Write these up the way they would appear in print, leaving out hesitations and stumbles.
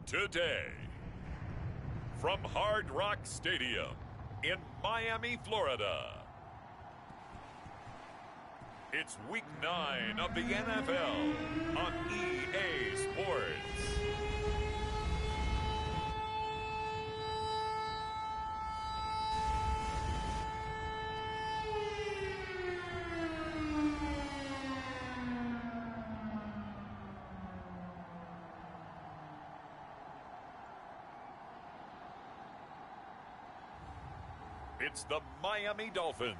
today. From Hard Rock Stadium in Miami, Florida. It's Week 9 of the NFL on EA Sports. It's the Miami Dolphins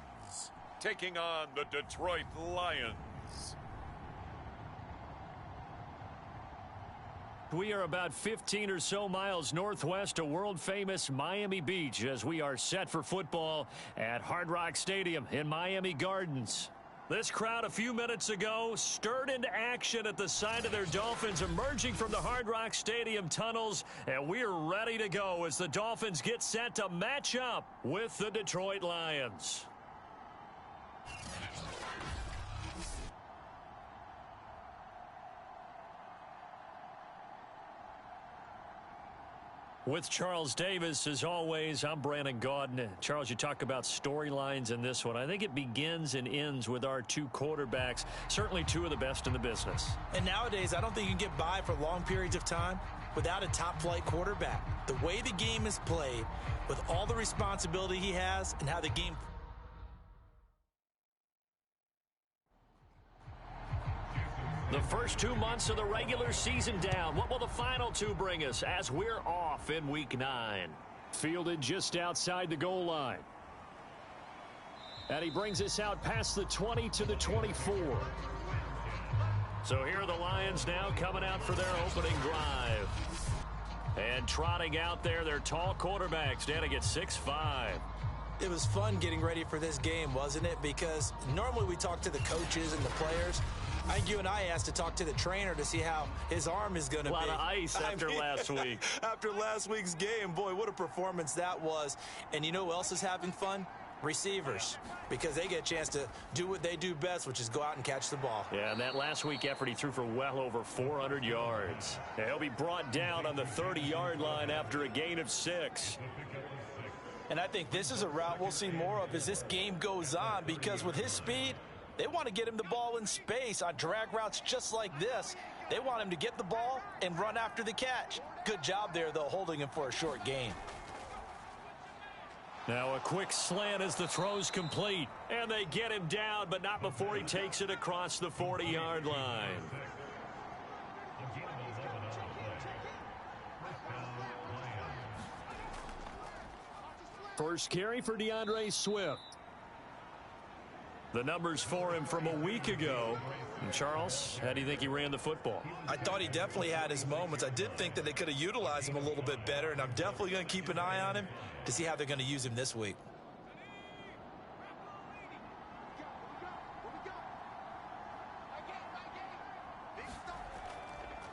taking on the Detroit Lions. We are about 15 or so miles northwest of world-famous Miami Beach as we are set for football at Hard Rock Stadium in Miami Gardens. This crowd a few minutes ago stirred into action at the side of their Dolphins emerging from the Hard Rock Stadium tunnels, and we're ready to go as the Dolphins get set to match up with the Detroit Lions. With Charles Davis, as always, I'm Brandon Gaudin. Charles, you talk about storylines in this one. I think it begins and ends with our two quarterbacks, certainly two of the best in the business. And nowadays, I don't think you can get by for long periods of time without a top-flight quarterback. The way the game is played, with all the responsibility he has, and how the game... The first 2 months of the regular season down. What will the final two bring us as we're off in Week 9? Fielded just outside the goal line. And he brings us out past the 20 to the 24. So here are the Lions now coming out for their opening drive. And trotting out there, their tall quarterback standing at 6'5". It was fun getting ready for this game, wasn't it? Because normally we talk to the coaches and the players. I think you and I asked to talk to the trainer to see how his arm is going to be. A lot of ice after last week. After last week's game, boy, what a performance that was. And you know who else is having fun? Receivers, because they get a chance to do what they do best, which is go out and catch the ball. Yeah, and that last week effort, he threw for well over 400 yards. And he'll be brought down on the 30-yard line after a gain of 6. And I think this is a route we'll see more of as this game goes on, because with his speed, they want to get him the ball in space on drag routes just like this. They want him to get the ball and run after the catch. Good job there, though, holding him for a short gain. Now a quick slant as the throw's complete. And they get him down, but not before he takes it across the 40-yard line. First carry for DeAndre Swift. The numbers for him from a week ago. And Charles, how do you think he ran the football? I thought he definitely had his moments. I did think that they could have utilized him a little bit better, and I'm definitely going to keep an eye on him to see how they're going to use him this week.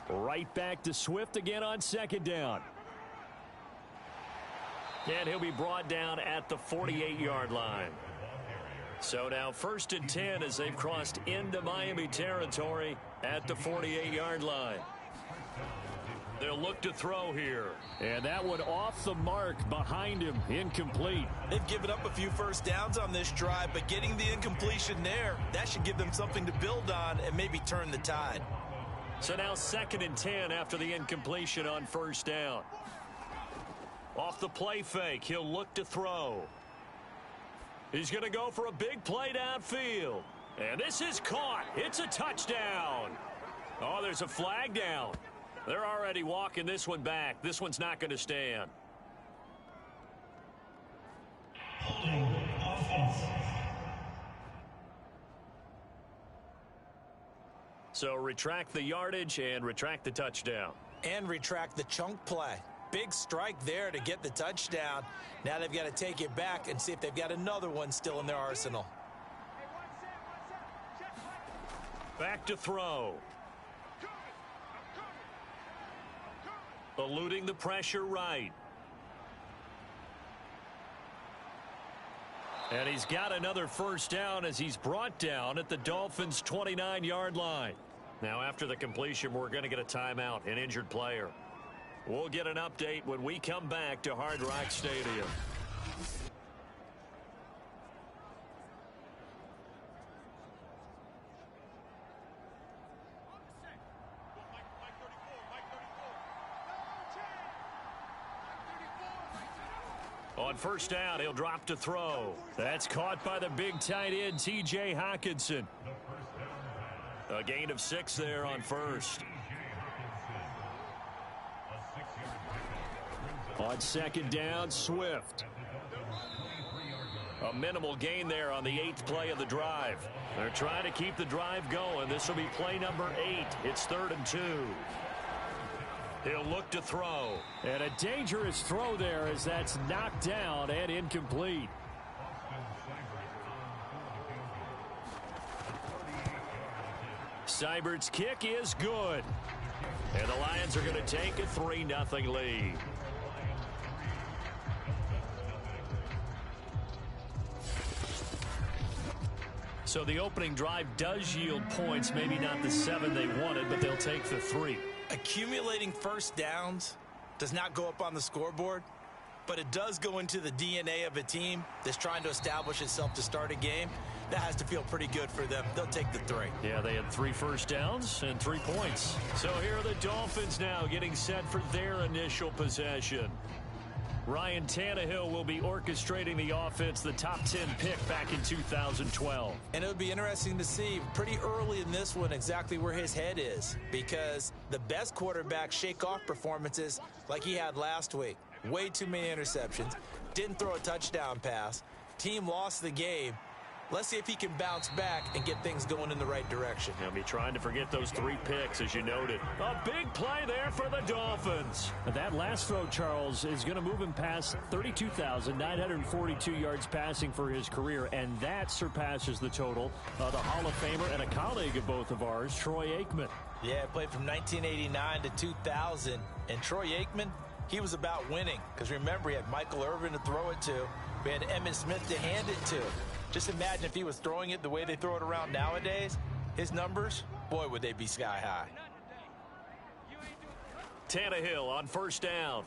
Right back to Swift again on second down. And he'll be brought down at the 48-yard line. So now 1st and 10 as they've crossed into Miami territory at the 48-yard line. They'll look to throw here. And that one off the mark behind him, incomplete. They've given up a few first downs on this drive, but getting the incompletion there, that should give them something to build on and maybe turn the tide. So now 2nd and 10 after the incompletion on first down. Off the play fake, he'll look to throw. He's going to go for a big play downfield. And this is caught. It's a touchdown. Oh, there's a flag down. They're already walking this one back. This one's not going to stand. Holding offense. So retract the yardage and retract the touchdown. And retract the chunk play. Big strike there to get the touchdown. Now they've got to take it back and see if they've got another one still in their arsenal. Back to throw. Eluding the pressure right. And he's got another first down as he's brought down at the Dolphins' 29-yard line. Now after the completion, we're going to get a timeout, an injured player. We'll get an update when we come back to Hard Rock Stadium. On first down, he'll drop to throw. That's caught by the big tight end, T.J. Hockenson. A gain of 6 there on first. On second down, Swift. A minimal gain there on the 8th play of the drive. They're trying to keep the drive going. This will be play number 8. It's 3rd and 2. He'll look to throw. And a dangerous throw there as that's knocked down and incomplete. Seibert's kick is good. And the Lions are going to take a 3-0 lead. So the opening drive does yield points, maybe not the 7 they wanted, but they'll take the 3. Accumulating first downs does not go up on the scoreboard, but it does go into the DNA of a team that's trying to establish itself to start a game. That has to feel pretty good for them. They'll take the 3. Yeah, they had 3 first downs and 3 points. So here are the Dolphins now getting set for their initial possession. Ryan Tannehill will be orchestrating the offense, the top 10 pick back in 2012. And it would be interesting to see pretty early in this one exactly where his head is, because the best quarterbacks shake off performances like he had last week. Way too many interceptions. Didn't throw a touchdown pass. Team lost the game. Let's see if he can bounce back and get things going in the right direction. He'll be trying to forget those 3 picks, as you noted. A big play there for the Dolphins. That last throw, Charles, is going to move him past 32,942 yards passing for his career, and that surpasses the total of the Hall of Famer and a colleague of both of ours, Troy Aikman. Yeah, played from 1989 to 2000, and Troy Aikman, he was about winning, because remember, he had Michael Irvin to throw it to. We had Emmitt Smith to hand it to. Just imagine if he was throwing it the way they throw it around nowadays. His numbers, boy, would they be sky high. Tannehill on first down.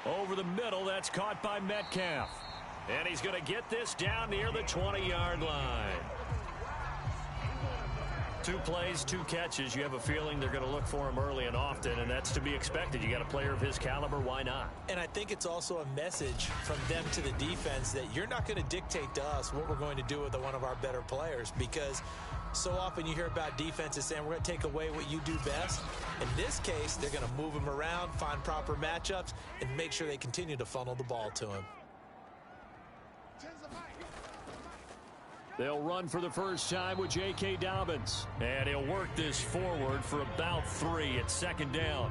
Over the middle, that's caught by Metcalf. And he's going to get this down near the 20-yard line. 2 plays, 2 catches. You have a feeling they're going to look for him early and often, and that's to be expected. You got a player of his caliber, why not? And I think it's also a message from them to the defense that you're not going to dictate to us what we're going to do with one of our better players, because so often you hear about defenses saying we're going to take away what you do best. In this case, they're going to move him around, find proper matchups, and make sure they continue to funnel the ball to him. They'll run for the first time with J.K. Dobbins. And he'll work this forward for about 3 at second down.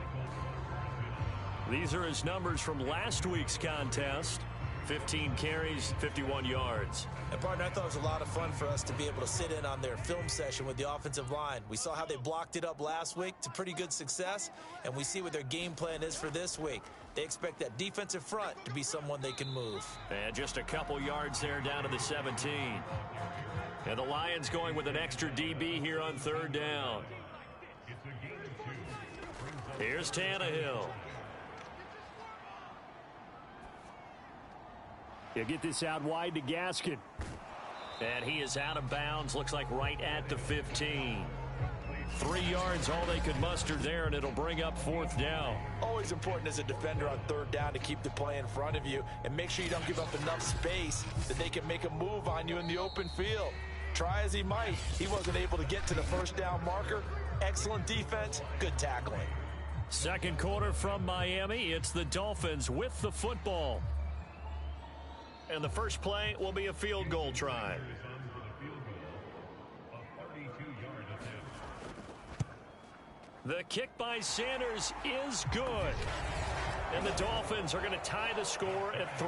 These are his numbers from last week's contest. 15 carries, 51 yards. And, partner, I thought it was a lot of fun for us to be able to sit in on their film session with the offensive line. We saw how they blocked it up last week to pretty good success, and we see what their game plan is for this week. They expect that defensive front to be someone they can move. And just a couple yards there down to the 17. And the Lions going with an extra DB here on third down. Here's Tannehill. He'll get this out wide to Gaskin. And he is out of bounds, looks like right at the 15. 3 yards, all they could muster there, and it'll bring up fourth down. Always important as a defender on third down to keep the play in front of you and make sure you don't give up enough space that they can make a move on you in the open field. Try as he might, he wasn't able to get to the first down marker. Excellent defense, good tackling. Second quarter from Miami. It's the Dolphins with the football. And the first play will be a field goal try. The kick by Sanders is good. And the Dolphins are going to tie the score at 3.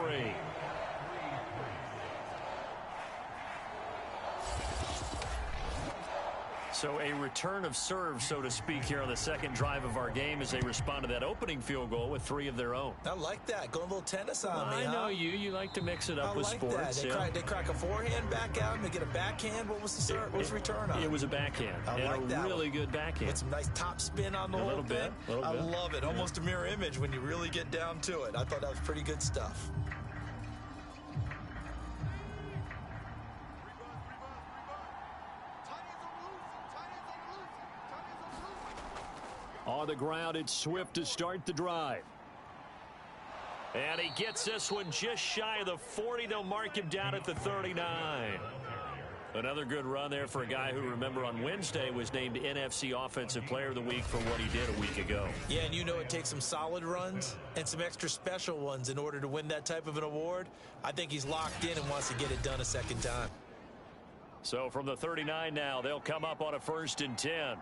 So So a return of serve, so to speak, here on the second drive of our game as they respond to that opening field goal with 3 of their own. I like that. Going a little tennis on me, I know you. You like to mix it up with sports. They crack a forehand back out and they get a backhand. What was the serve? What was the return on? It was a backhand. I like that. Really good backhand. With some nice top spin on the whole thing. I love it. Almost a mirror image when you really get down to it. I thought that was pretty good stuff. On the ground, it's Swift to start the drive. And he gets this one just shy of the 40. They'll mark him down at the 39. Another good run there for a guy who, remember, on Wednesday was named NFC Offensive Player of the Week for what he did a week ago. Yeah, and you know it takes some solid runs and some extra special ones in order to win that type of an award. I think he's locked in and wants to get it done a second time. So from the 39 now, they'll come up on a 1st and 10.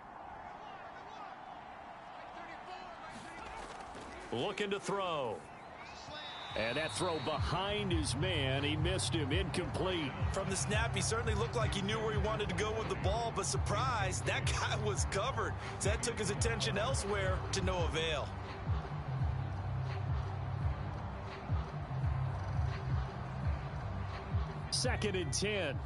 Looking to throw. And that throw behind his man. He missed him. Incomplete. From the snap, he certainly looked like he knew where he wanted to go with the ball, but surprise, that guy was covered. So that took his attention elsewhere to no avail. Second and 10.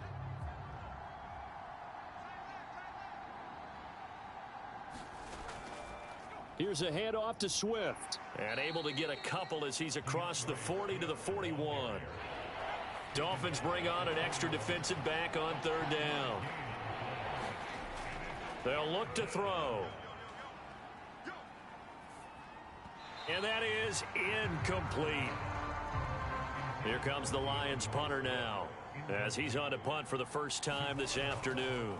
Here's a handoff to Swift. And able to get a couple as he's across the 40 to the 41. Dolphins bring on an extra defensive back on 3rd down. They'll look to throw. And that is incomplete. Here comes the Lions punter now, as he's on to punt for the first time this afternoon.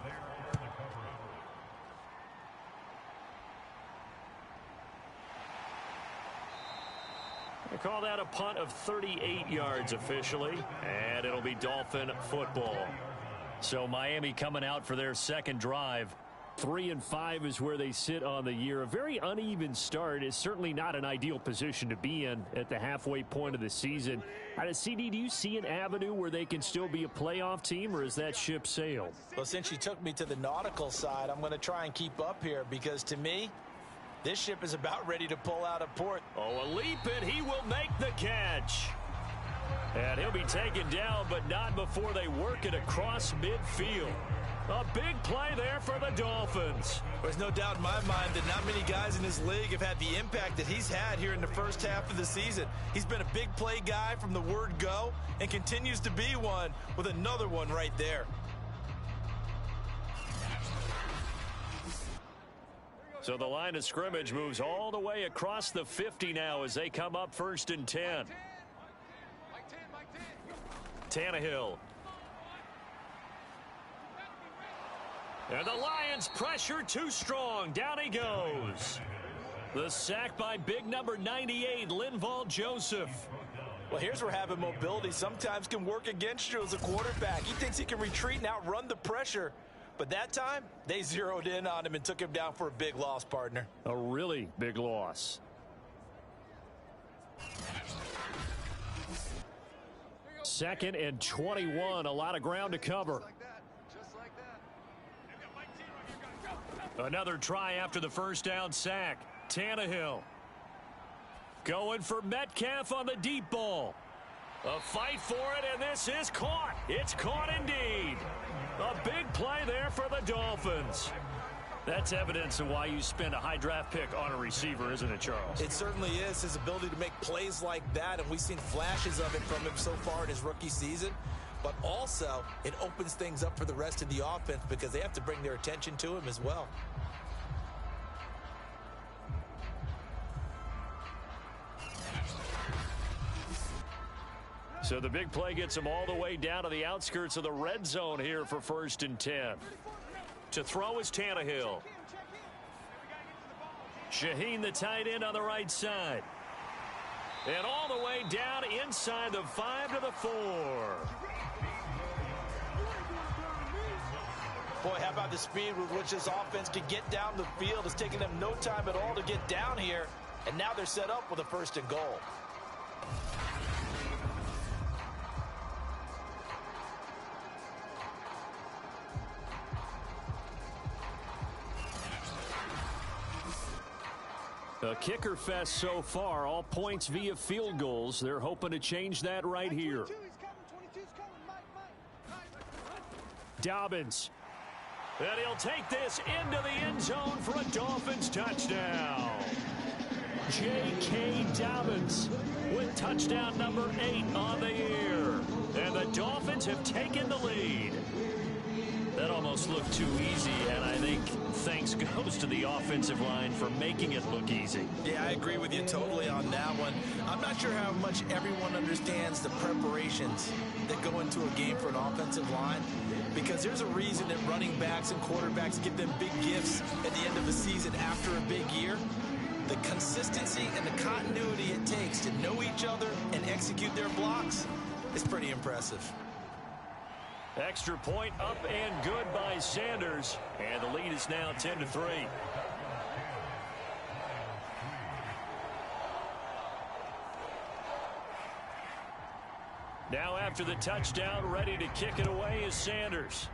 They call that a punt of 38 yards officially, and it'll be Dolphin football. So Miami coming out for their second drive. 3-5 is where they sit on the year. A very uneven start is certainly not an ideal position to be in at the halfway point of the season. CD, do you see an avenue where they can still be a playoff team, or is that ship sailed? Well, since you took me to the nautical side, I'm going to try and keep up here because to me, this ship is about ready to pull out of port. Oh, a leap and he will make the catch. And he'll be taken down, but not before they work it across midfield. A big play there for the Dolphins. There's no doubt in my mind that not many guys in this league have had the impact that he's had here in the first half of the season. He's been a big play guy from the word go and continues to be one with another one right there. So the line of scrimmage moves all the way across the 50 now as they come up 1st and 10. Tannehill. And the Lions pressure too strong. Down he goes. The sack by big number 98, Linval Joseph. Well, here's where having mobility sometimes can work against you as a quarterback. He thinks he can retreat and outrun the pressure. But that time, they zeroed in on him and took him down for a big loss, partner. A really big loss. Second and 21. A lot of ground to cover. Another try after the first down sack. Tannehill. Going for Metcalf on the deep ball. A fight for it, and this is caught. It's caught indeed. A big play there for the Dolphins. That's evidence of why you spend a high draft pick on a receiver, isn't it, Charles? It certainly is. His ability to make plays like that, and we've seen flashes of it from him so far in his rookie season. But also, it opens things up for the rest of the offense because they have to bring their attention to him as well. So the big play gets him all the way down to the outskirts of the red zone here for 1st and 10. To throw is Tannehill. Shaheen, the tight end, on the right side. And all the way down inside the 5 to the 4. Boy, how about the speed with which this offense can get down the field? It's taking them no time at all to get down here. And now they're set up with a 1st and goal. A kicker fest so far, all points via field goals. They're hoping to change that right here. Dobbins. And he'll take this into the end zone for a Dolphins touchdown. J.K. Dobbins with touchdown number 8 on the year. And the Dolphins have taken the lead. That almost looked too easy, and I think thanks goes to the offensive line for making it look easy. Yeah, I agree with you totally on that one. I'm not sure how much everyone understands the preparations that go into a game for an offensive line, because there's a reason that running backs and quarterbacks get them big gifts at the end of the season after a big year. The consistency and the continuity it takes to know each other and execute their blocks is pretty impressive. Extra point up and good by Sanders. And the lead is now 10-3. Now after the touchdown, ready to kick it away is Sanders.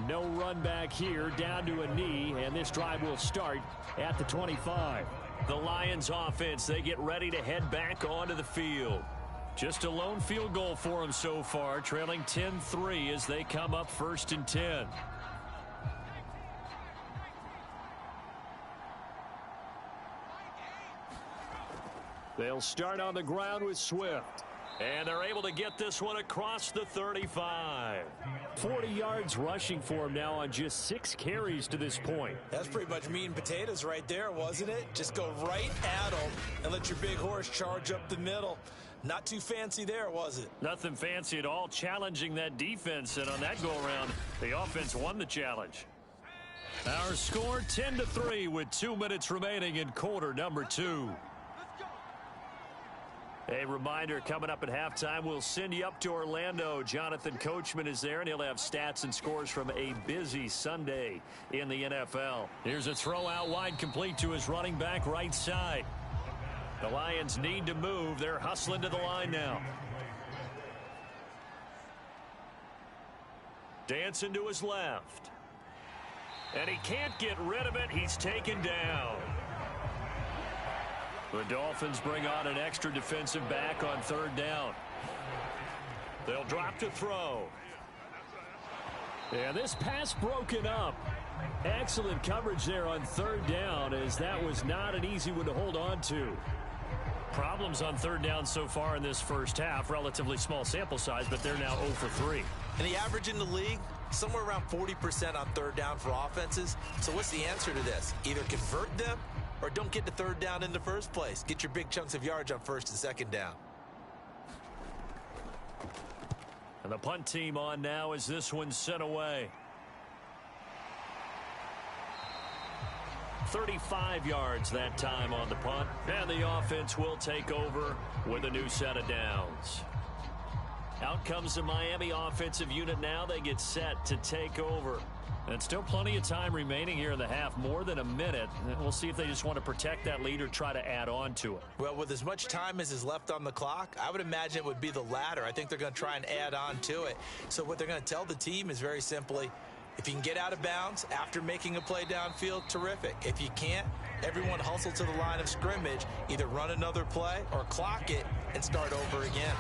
No run back here, down to a knee, and this drive will start at the 25. The Lions offense, they get ready to head back onto the field. Just a lone field goal for them so far, trailing 10-3 as they come up 1st and 10. They'll start on the ground with Swift. And they're able to get this one across the 35. 40 yards rushing for him now on just 6 carries to this point. That's pretty much meat and potatoes right there, wasn't it? Just go right at them and let your big horse charge up the middle. Not too fancy there, was it? Nothing fancy at all, challenging that defense, and on that go-around, the offense won the challenge. Our score 10-3 with 2 minutes remaining in quarter number 2. A reminder, coming up at halftime, we'll send you up to Orlando. Jonathan Coachman is there, and he'll have stats and scores from a busy Sunday in the NFL. Here's a throw out wide, complete to his running back right side. The Lions need to move. They're hustling to the line now. Dancing to his left. And he can't get rid of it. He's taken down. The Dolphins bring on an extra defensive back on 3rd down. They'll drop to throw. And this pass broken up. Excellent coverage there on 3rd down, as that was not an easy one to hold on to. Problems on 3rd down so far in this first half. Relatively small sample size, but they're now 0 for 3. And the average in the league, somewhere around 40% on 3rd down for offenses. So what's the answer to this? Either convert them or don't get to 3rd down in the first place. Get your big chunks of yards on 1st and 2nd down. And the punt team on now as this one's sent away. 35 yards that time on the punt. And the offense will take over with a new set of downs. Out comes the Miami offensive unit now. They get set to take over. And still plenty of time remaining here in the half, more than a minute. We'll see if they just want to protect that lead or try to add on to it. Well, with as much time as is left on the clock, I would imagine it would be the latter. I think they're going to try and add on to it. So what they're going to tell the team is very simply, if you can get out of bounds after making a play downfield, terrific. If you can't, everyone hustle to the line of scrimmage, either run another play or clock it and start over again.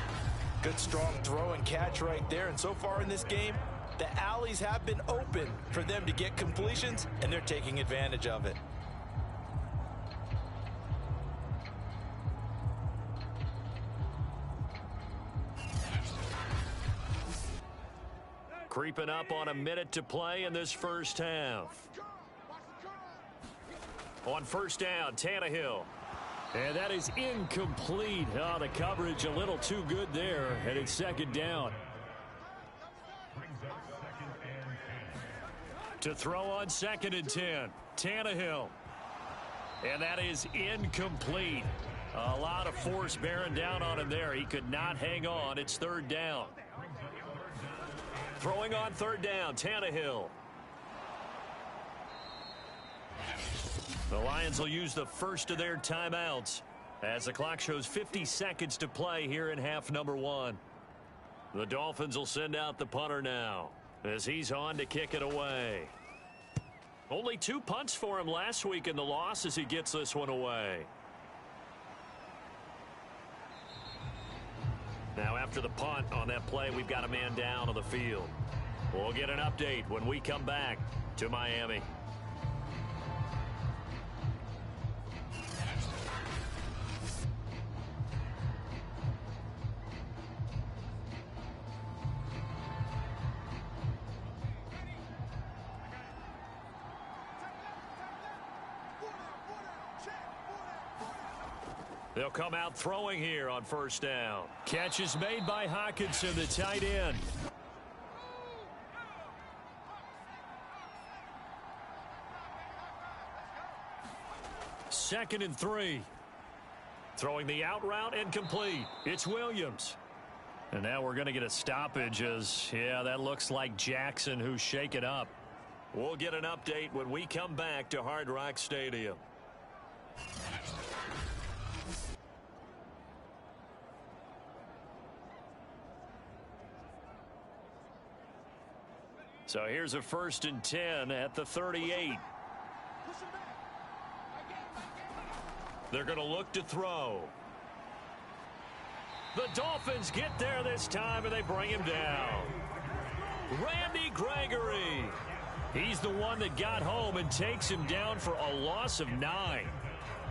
Good strong throw and catch right there. And so far in this game, the alleys have been open for them to get completions, and they're taking advantage of it. Creeping up on a minute to play in this first half. On 1st down, Tannehill. And that is incomplete. Oh, the coverage a little too good there, and it's 2nd down. To throw on 2nd and 10, Tannehill. And that is incomplete. A lot of force bearing down on him there. He could not hang on. It's 3rd down. Throwing on 3rd down, Tannehill. The Lions will use the first of their timeouts as the clock shows 50 seconds to play here in half number 1. The Dolphins will send out the punter now as he's on to kick it away. Only 2 punts for him last week in the loss as he gets this one away. Now after the punt on that play, we've got a man down on the field. We'll get an update when we come back to Miami. They'll come out throwing here on first down. Catch is made by Hockenson, the tight end. Second and 3. Throwing the out route and complete. It's Williams. And now we're going to get a stoppage as, yeah, that looks like Jackson who's shaken up. We'll get an update when we come back to Hard Rock Stadium. So here's a 1st and 10 at the 38. They're going to look to throw. The Dolphins get there this time, and they bring him down. Randy Gregory. He's the one that got home and takes him down for a loss of 9.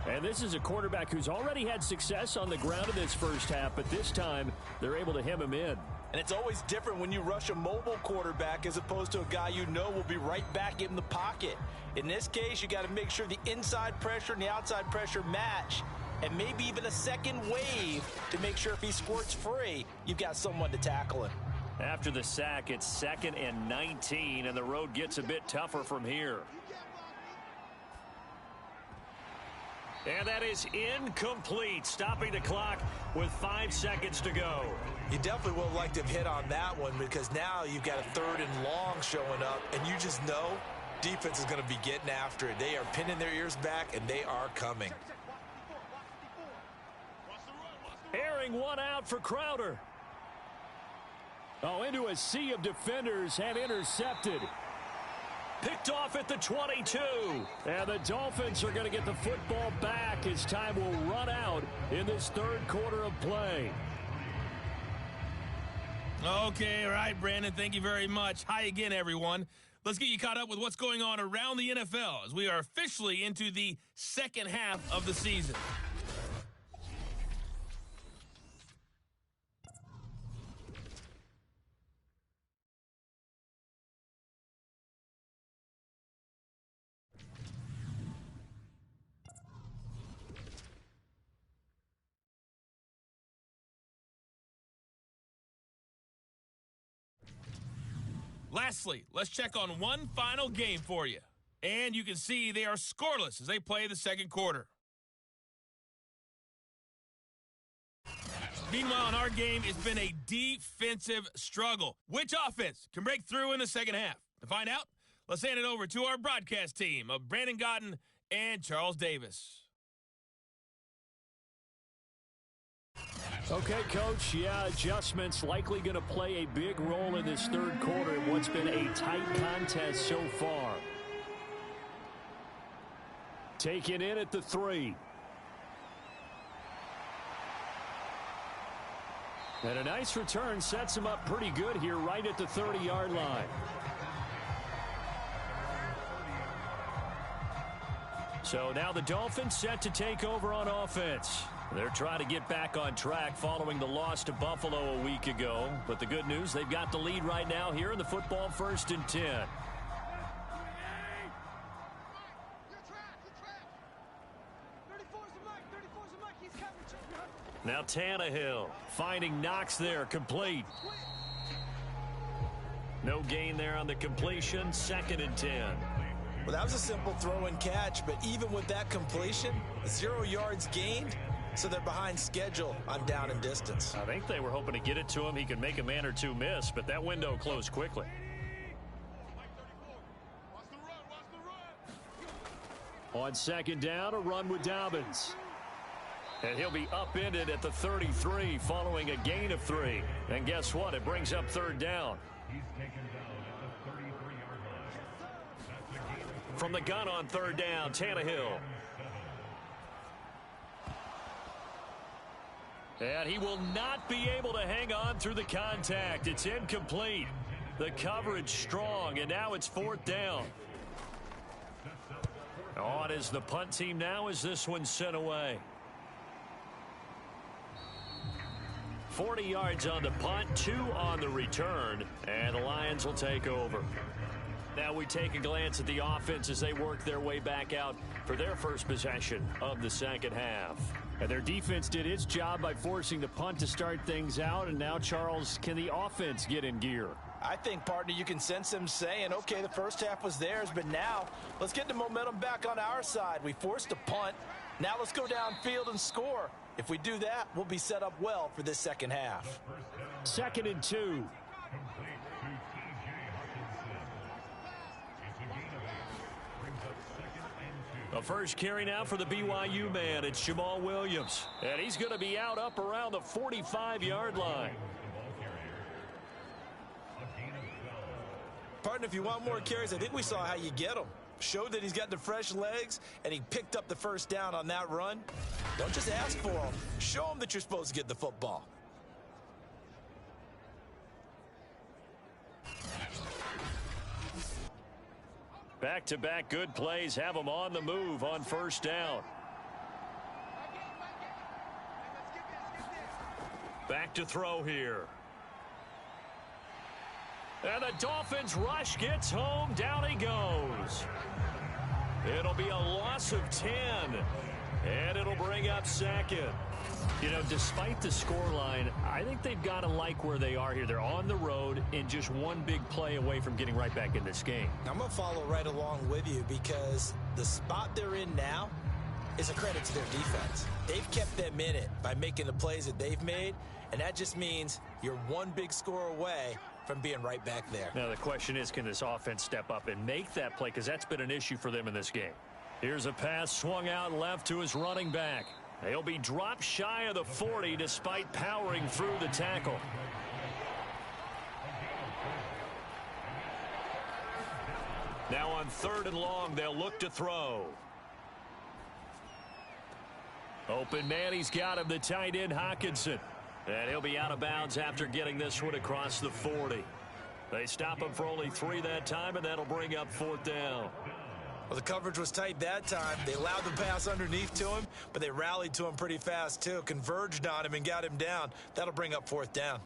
And this is a quarterback who's already had success on the ground in this first half, but this time they're able to hem him in. And it's always different when you rush a mobile quarterback as opposed to a guy you know will be right back in the pocket. In this case, you got to make sure the inside pressure and the outside pressure match, and maybe even a second wave to make sure if he squirts free, you've got someone to tackle him. After the sack, it's 2nd and 19, and the road gets a bit tougher from here. And that is incomplete, stopping the clock with 5 seconds to go. You definitely would have liked to have hit on that one because now you've got a 3rd and long showing up, and you just know defense is going to be getting after it. They are pinning their ears back, and they are coming. Airing one out for Crowder. Oh, into a sea of defenders and intercepted. Picked off at the 22. And the Dolphins are going to get the football back as time will run out in this 3rd quarter of play. Okay, all right, Brandon, thank you very much. Hi again, everyone. Let's get you caught up with what's going on around the NFL as we are officially into the second half of the season. Lastly, let's check on one final game for you. And you can see they are scoreless as they play the second quarter. Meanwhile, in our game, it's been a defensive struggle. Which offense can break through in the second half? To find out, let's hand it over to our broadcast team of Brandon Gotten and Charles Davis. Okay, Coach, yeah, adjustments likely going to play a big role in this 3rd quarter in what's been a tight contest so far. Taken in at the 3. And a nice return sets him up pretty good here right at the 30-yard line. So now the Dolphins set to take over on offense. They're trying to get back on track following the loss to Buffalo a week ago. But the good news, they've got the lead right now here in the football 1st and 10. Now Tannehill finding Knox there, complete. No gain there on the completion, 2nd and 10. Well, that was a simple throw and catch, but even with that completion, 0 yards gained, so they're behind schedule on down and distance. I think they were hoping to get it to him. He could make a man or two miss, but that window closed quickly. On 2nd down, a run with Dobbins. And he'll be upended at the 33 following a gain of 3. And guess what? It brings up 3rd down. From the gun on third down, Tannehill. And he will not be able to hang on through the contact. It's incomplete. The coverage strong, and now it's fourth down. On is the punt team now as this one's sent away. 40 yards on the punt, 2 on the return, and the Lions will take over. Now we take a glance at the offense as they work their way back out for their first possession of the second half. And their defense did its job by forcing the punt to start things out, and now, Charles, can the offense get in gear? I think, partner, you can sense them saying, okay, the first half was theirs, but now let's get the momentum back on our side. We forced a punt. Now let's go downfield and score. If we do that, we'll be set up well for this second half. 2nd and 2. The first carry now for the BYU man. It's Jamal Williams. And he's going to be out up around the 45-yard line. Partner, if you want more carries, I think we saw how you get them. Showed that he's got the fresh legs, and he picked up the first down on that run. Don't just ask for them. Show them that you're supposed to get the football. Back-to-back good plays have them on the move on first down. Back to throw here. And the Dolphins rush gets home. Down he goes. It'll be a loss of 10. And it'll bring up second. You know, despite the scoreline, I think they've got to like where they are here. They're on the road and just one big play away from getting right back in this game. I'm going to follow right along with you because the spot they're in now is a credit to their defense. They've kept them in it by making the plays that they've made, and that just means you're one big score away from being right back there. Now the question is, can this offense step up and make that play? Because that's been an issue for them in this game. Here's a pass swung out left to his running back. He'll be dropped shy of the 40 despite powering through the tackle. Now on 3rd and long, they'll look to throw. Open man, he's got him, the tight end Hockenson. And he'll be out of bounds after getting this one across the 40. They stop him for only 3 that time, and that'll bring up 4th down. Well, the coverage was tight that time. They allowed the pass underneath to him, but they rallied to him pretty fast, too. Converged on him and got him down. That'll bring up 4th down.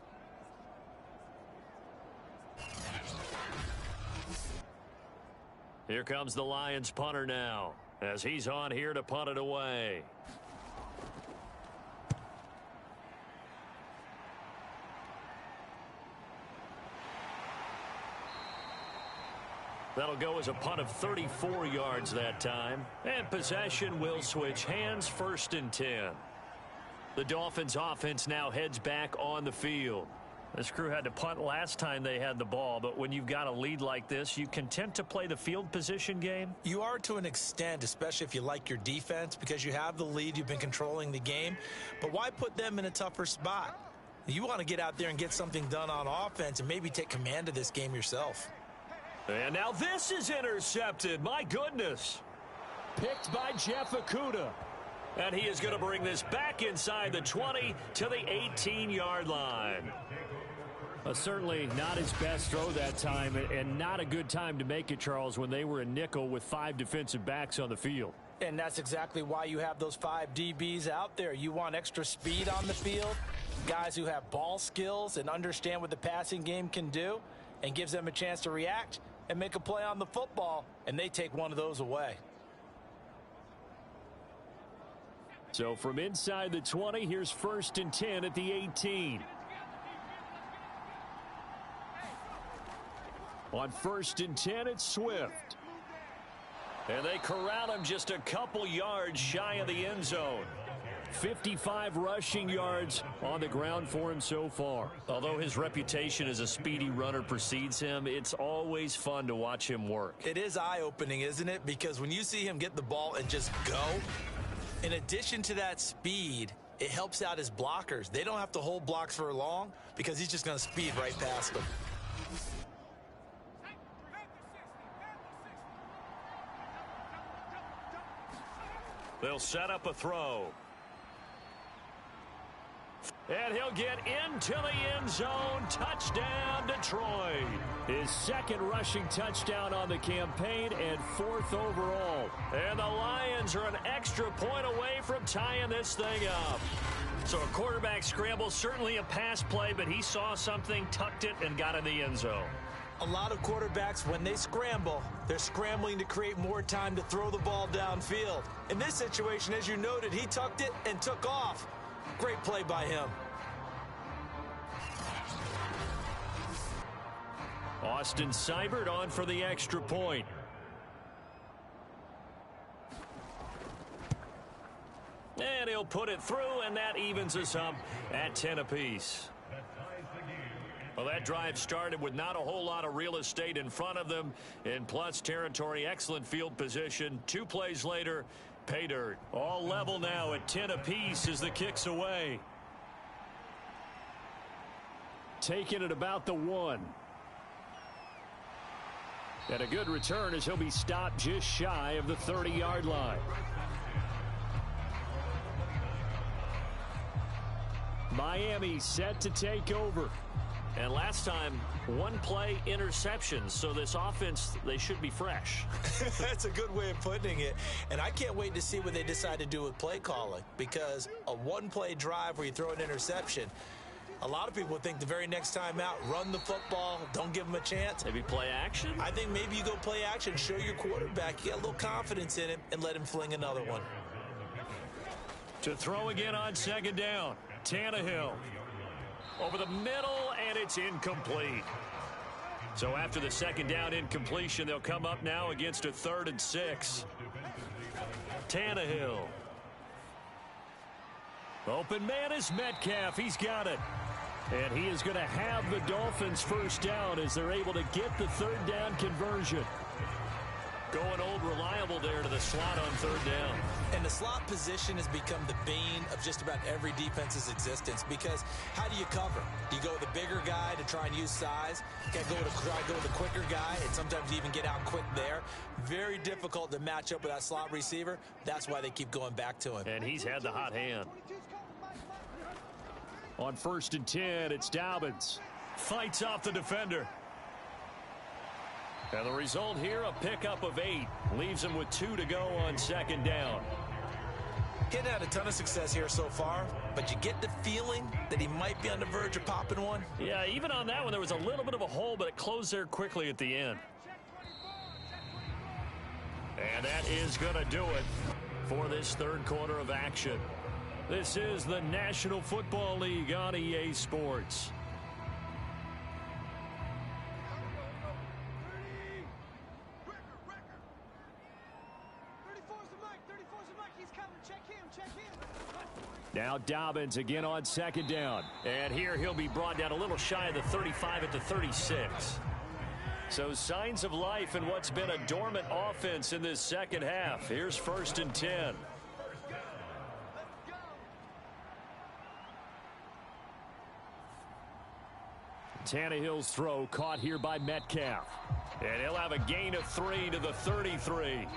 Here comes the Lions punter now, as he's on here to punt it away. That'll go as a punt of 34 yards that time. And possession will switch hands, 1st and 10. The Dolphins offense now heads back on the field. This crew had to punt last time they had the ball, but when you've got a lead like this, you content to play the field position game? You are to an extent, especially if you like your defense, because you have the lead, you've been controlling the game. But why put them in a tougher spot? You want to get out there and get something done on offense and maybe take command of this game yourself. And now this is intercepted. My goodness. Picked by Jeff Okudah. And he is going to bring this back inside the 20 to the 18-yard line. Certainly not his best throw that time, and not a good time to make it, Charles, when they were in nickel with 5 defensive backs on the field. And that's exactly why you have those 5 DBs out there. You want extra speed on the field, guys who have ball skills and understand what the passing game can do, and gives them a chance to react and make a play on the football, and they take one of those away. So from inside the 20, here's 1st and 10 at the 18. On 1st and 10, it's Swift. And they corral him just a couple yards shy of the end zone. 55 rushing yards on the ground for him so far. Although his reputation as a speedy runner precedes him, it's always fun to watch him work. It is eye-opening, isn't it? Because when you see him get the ball and just go, in addition to that speed, it helps out his blockers. They don't have to hold blocks for long because he's just going to speed right past them. They'll set up a throw. And he'll get into the end zone. Touchdown, Detroit. His second rushing touchdown on the campaign and 4th overall. And the Lions are an extra point away from tying this thing up. So a quarterback scramble, certainly a pass play, but he saw something, tucked it, and got in the end zone. A lot of quarterbacks, when they scramble, they're scrambling to create more time to throw the ball downfield. In this situation, as you noted, he tucked it and took off. Great play by him. Austin Seibert on for the extra point. And he'll put it through, and that evens us up at 10 apiece. Well, that drive started with not a whole lot of real estate in front of them. In plus territory, excellent field position. 2 plays later, pay dirt. All level now at 10 apiece as the kick's away. Taking it about the 1. And a good return as he'll be stopped just shy of the 30-yard line. Miami set to take over. And last time, 1 play interception. So this offense, they should be fresh. That's a good way of putting it. And I can't wait to see what they decide to do with play calling. Because a 1-play drive where you throw an interception, a lot of people think the very next time out, run the football, don't give them a chance. Maybe play action? I think maybe you go play action, show your quarterback, you got a little confidence in him, and let him fling another one. To throw again on 2nd down, Tannehill. Over the middle, and it's incomplete. So after the 2nd down incompletion, they'll come up now against a 3rd and 6. Tannehill. Open man is Metcalf. He's got it. And he is going to have the Dolphins first down as they're able to get the 3rd down conversion. Going old reliable there to the slot on 3rd down. And the slot position has become the bane of just about every defense's existence because how do you cover? Do you go with the bigger guy to try and use size? You try to go with the quicker guy and sometimes even get out quick there. Very difficult to match up with that slot receiver. That's why they keep going back to him. And he's had the hot hand. On 1st and 10, it's Dobbins. Fights off the defender. And the result here, a pickup of 8. Leaves him with 2 to go on 2nd down. He hadn't had a ton of success here so far, but you get the feeling that he might be on the verge of popping one. Yeah, even on that one, there was a little bit of a hole, but it closed there quickly at the end. And that is going to do it for this 3rd quarter of action. This is the National Football League on EA Sports. Now Dobbins again on 2nd down. And here he'll be brought down a little shy of the 35 at the 36. So signs of life in what's been a dormant offense in this 2nd half. Here's 1st and 10. Tannehill's throw caught here by Metcalf. And he'll have a gain of 3 to the 33.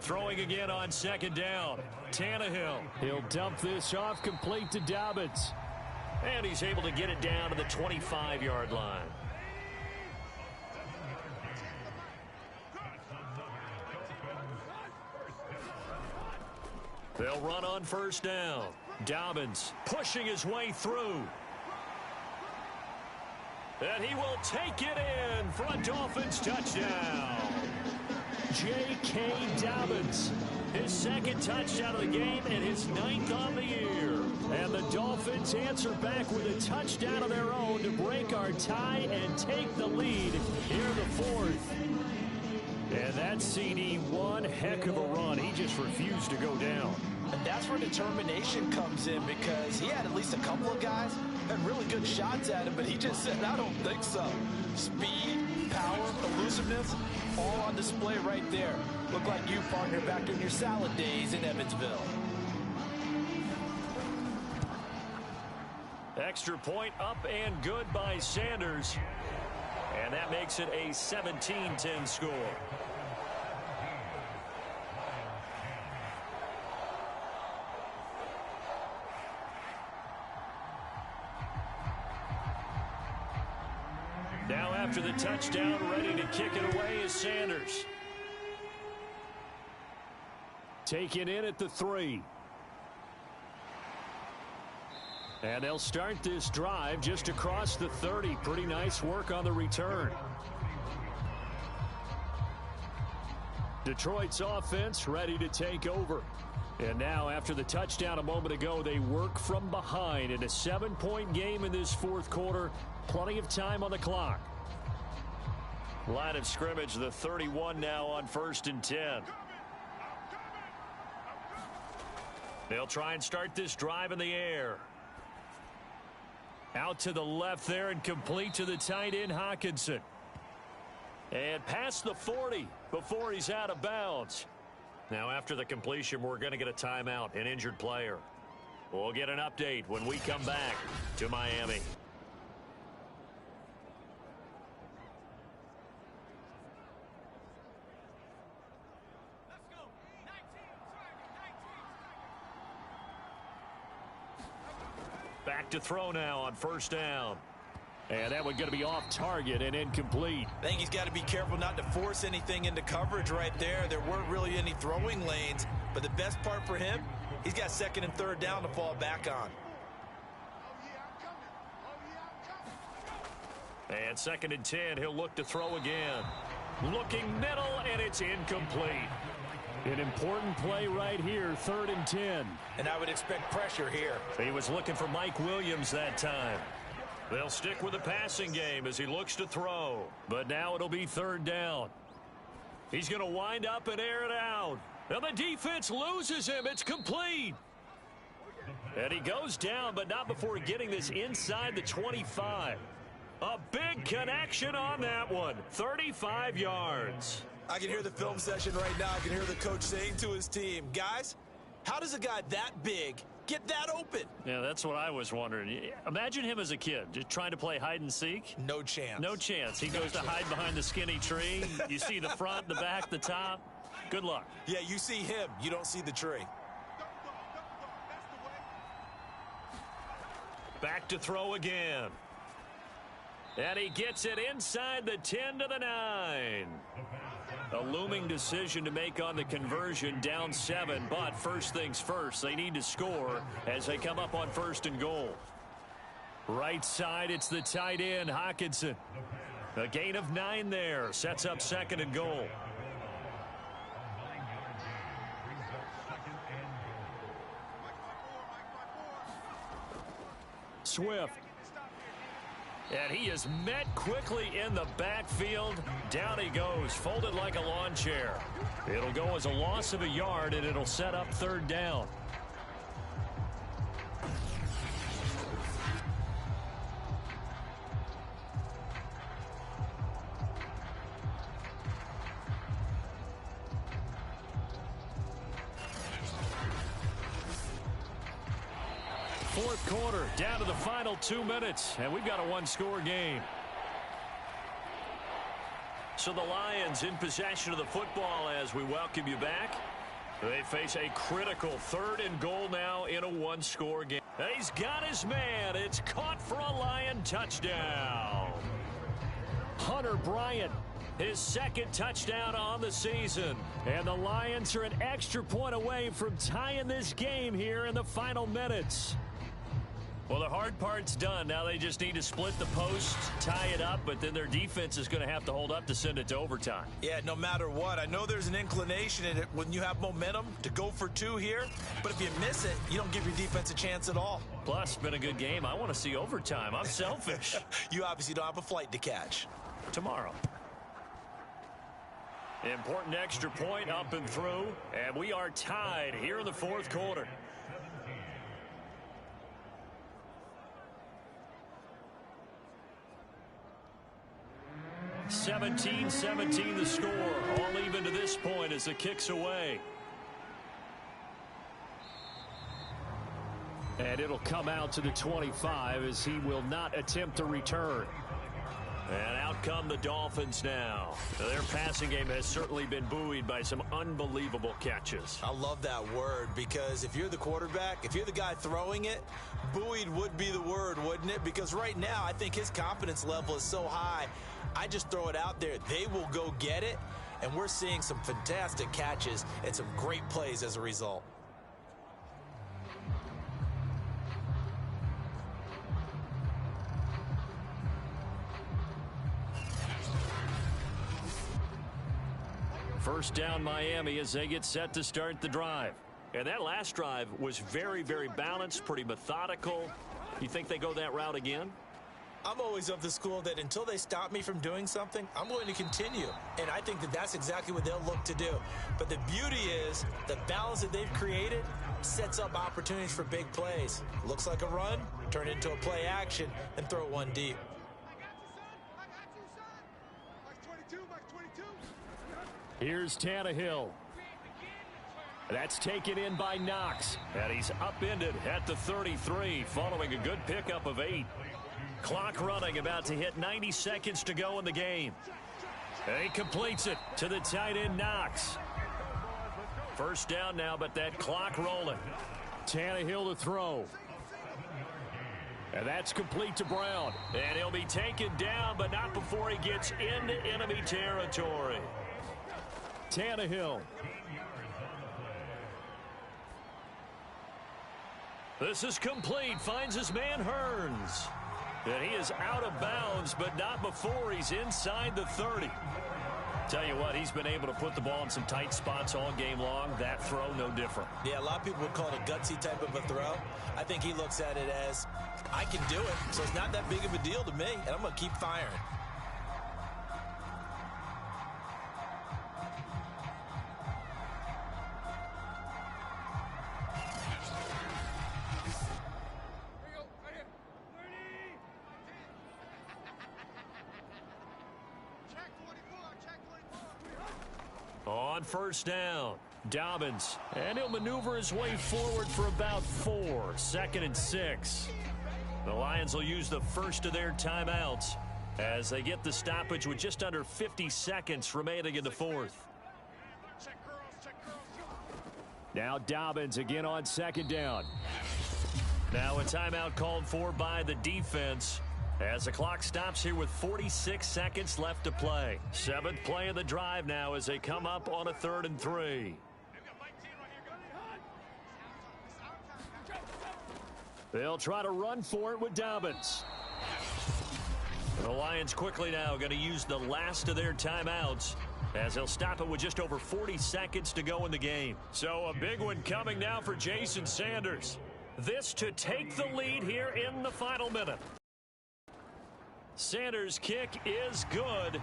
Throwing again on 2nd down. Tannehill. He'll dump this off complete to Dobbins. And he's able to get it down to the 25-yard line. They'll run on 1st down. Dobbins pushing his way through. And he will take it in for a Dolphins touchdown. J.K. Dobbins, his 2nd touchdown of the game and his 9th on the year. And the Dolphins answer back with a touchdown of their own to break our tie and take the lead here in the 4th. And that CD, one heck of a run. He just refused to go down. And that's where determination comes in because he had at least a couple of guys had really good shots at him, but he just said, I don't think so. Speed, power, elusiveness, all on display right there. Look like you, partner, back in your salad days in Evansville. Extra point up and good by Sanders. And that makes it a 17-10 score. Now after the touchdown, ready to kick it away is Sanders. Taken in at the 3. And they'll start this drive just across the 30. Pretty nice work on the return. Detroit's offense ready to take over. And now after the touchdown a moment ago, they work from behind in a 7-point game in this fourth quarter. Plenty of time on the clock. Line of scrimmage, the 31 now on 1st and 10. They'll try and start this drive in the air. Out to the left there and complete to the tight end, Hockenson. And past the 40 before he's out of bounds. Now after the completion, we're going to get a timeout, an injured player. We'll get an update when we come back to Miami. Back to throw now on 1st down. And that one's going to be off target and incomplete. I think he's got to be careful not to force anything into coverage right there. There weren't really any throwing lanes. But the best part for him, he's got 2nd and 3rd down to fall back on. And 2nd and 10, he'll look to throw again. Looking middle, and it's incomplete. An important play right here, 3rd and 10. And I would expect pressure here. He was looking for Mike Williams that time. They'll stick with the passing game as he looks to throw. But now it'll be 3rd down. He's going to wind up and air it out. And the defense loses him. It's complete. And he goes down, but not before getting this inside the 25. A big connection on that one. 35 yards. I can hear the film session right now. I can hear the coach saying to his team, guys, how does a guy that big get that open? Yeah, that's what I was wondering. Imagine him as a kid, just trying to play hide and seek. No chance. No chance. He goes to hide behind the skinny tree. You see the front, the back, the top. Good luck. Yeah, you see him. You don't see the tree. Back to throw again. And he gets it inside the 10 to the 9. A looming decision to make on the conversion, down 7. But first things first, they need to score as they come up on 1st and goal. Right side, it's the tight end, Hockenson. A gain of 9 there. Sets up 2nd and goal. Swift. And he is met quickly in the backfield. Down he goes, folded like a lawn chair. It'll go as a loss of a yard, and it'll set up 3rd down. Fourth quarter, down to the final 2 minutes, and we've got a 1-score game. So the Lions in possession of the football as we welcome you back. They face a critical 3rd and goal now in a 1-score game. And he's got his man. It's caught for a Lion touchdown. Hunter Bryant, his 2nd touchdown on the season. And the Lions are an extra point away from tying this game here in the final minutes. Well, the hard part's done. Now they just need to split the post, tie it up, but then their defense is going to have to hold up to send it to overtime. Yeah, no matter what. I know there's an inclination in it when you have momentum to go for 2 here, but if you miss it, you don't give your defense a chance at all. Plus, it's been a good game. I want to see overtime. I'm selfish. You obviously don't have a flight to catch. Tomorrow. Important extra point up and through, and we are tied here in the 4th quarter. (17-17) the score. All even to this point as the kick's away. And it'll come out to the 25 as he will not attempt to return. And out come the Dolphins now. Their passing game has certainly been buoyed by some unbelievable catches. I love that word because if you're the quarterback, if you're the guy throwing it, buoyed would be the word, wouldn't it? Because right now, I think his confidence level is so high, I just throw it out there. They will go get it, and we're seeing some fantastic catches and some great plays as a result. First down Miami as they get set to start the drive. And that last drive was very, very balanced, pretty methodical. You think they go that route again? I'm always of the school that until they stop me from doing something, I'm going to continue. And I think that that's exactly what they'll look to do. But the beauty is the balance that they've created sets up opportunities for big plays. Looks like a run, turn it into a play action, and throw one deep. Here's Tannehill. That's taken in by Knox. And he's upended at the 33 following a good pickup of 8. Clock running, about to hit 90 seconds to go in the game. And he completes it to the tight end Knox. First down now, but that clock rolling. Tannehill to throw. And that's complete to Brown. And he'll be taken down, but not before he gets into enemy territory. Tannehill. This is complete. Finds his man Hearns. And he is out of bounds, but not before he's inside the 30. Tell you what, he's been able to put the ball in some tight spots all game long. That throw, no different. Yeah, a lot of people would call it a gutsy type of a throw. I think he looks at it as, I can do it, so it's not that big of a deal to me, and I'm going to keep firing. On first down, Dobbins. And he'll maneuver his way forward for about 4. 2nd and 6. The Lions will use the first of their timeouts as they get the stoppage with just under 50 seconds remaining in the 4th. Now Dobbins again on 2nd down. Now a timeout called for by the defense as the clock stops here with 46 seconds left to play. 7th play of the drive now as they come up on a 3rd and 3. They'll try to run for it with Dobbins. The Lions quickly now going to use the last of their timeouts as they'll stop it with just over 40 seconds to go in the game. So a big one coming now for Jason Sanders. This to take the lead here in the final minute. Sanders' kick is good.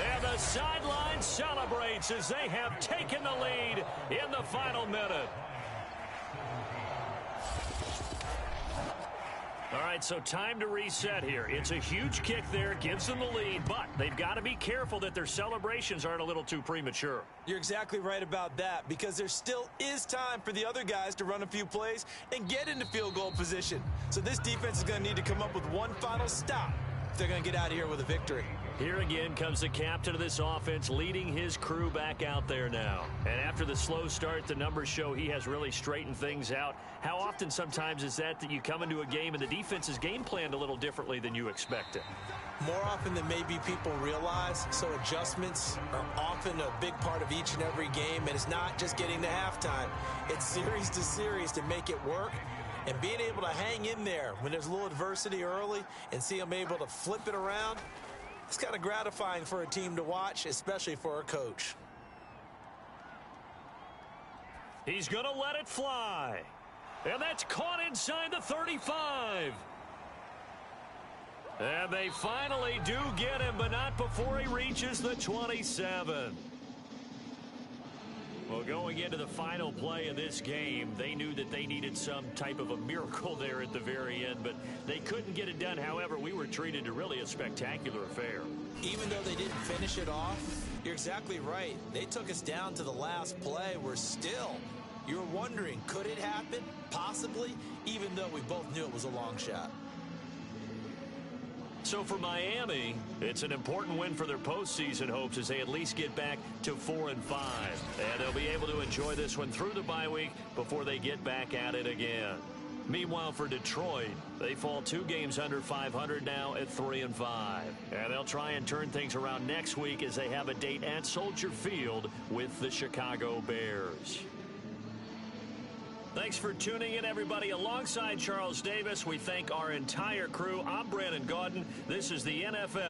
And the sideline celebrates as they have taken the lead in the final minute. All right, so time to reset here. It's a huge kick there, gives them the lead, but they've got to be careful that their celebrations aren't a little too premature. You're exactly right about that because there still is time for the other guys to run a few plays and get into field goal position. So this defense is going to need to come up with one final stop. They're going to get out of here with a victory. Here again comes the captain of this offense leading his crew back out there now. And after the slow start, the numbers show he has really straightened things out. How often sometimes is that you come into a game and the defense is game planned a little differently than you expected? More often than maybe people realize, so adjustments are often a big part of each and every game, and it's not just getting to halftime. It's series to series to make it work. And being able to hang in there when there's a little adversity early and see them able to flip it around, it's kind of gratifying for a team to watch, especially for a coach. He's going to let it fly. And that's caught inside the 35. And they finally do get him, but not before he reaches the 27. Well, going into the final play of this game, they knew that they needed some type of a miracle there at the very end, but they couldn't get it done. However, we were treated to really a spectacular affair. Even though they didn't finish it off, you're exactly right. They took us down to the last play. We're still, you're wondering, could it happen? Possibly, even though we both knew it was a long shot. So for Miami, it's an important win for their postseason hopes as they at least get back to 4-5. And they'll be able to enjoy this one through the bye week before they get back at it again. Meanwhile, for Detroit, they fall 2 games under 500 now at 3-5. And they'll try and turn things around next week as they have a date at Soldier Field with the Chicago Bears. Thanks for tuning in, everybody. Alongside Charles Davis, we thank our entire crew. I'm Brandon Gaudin. This is the NFL.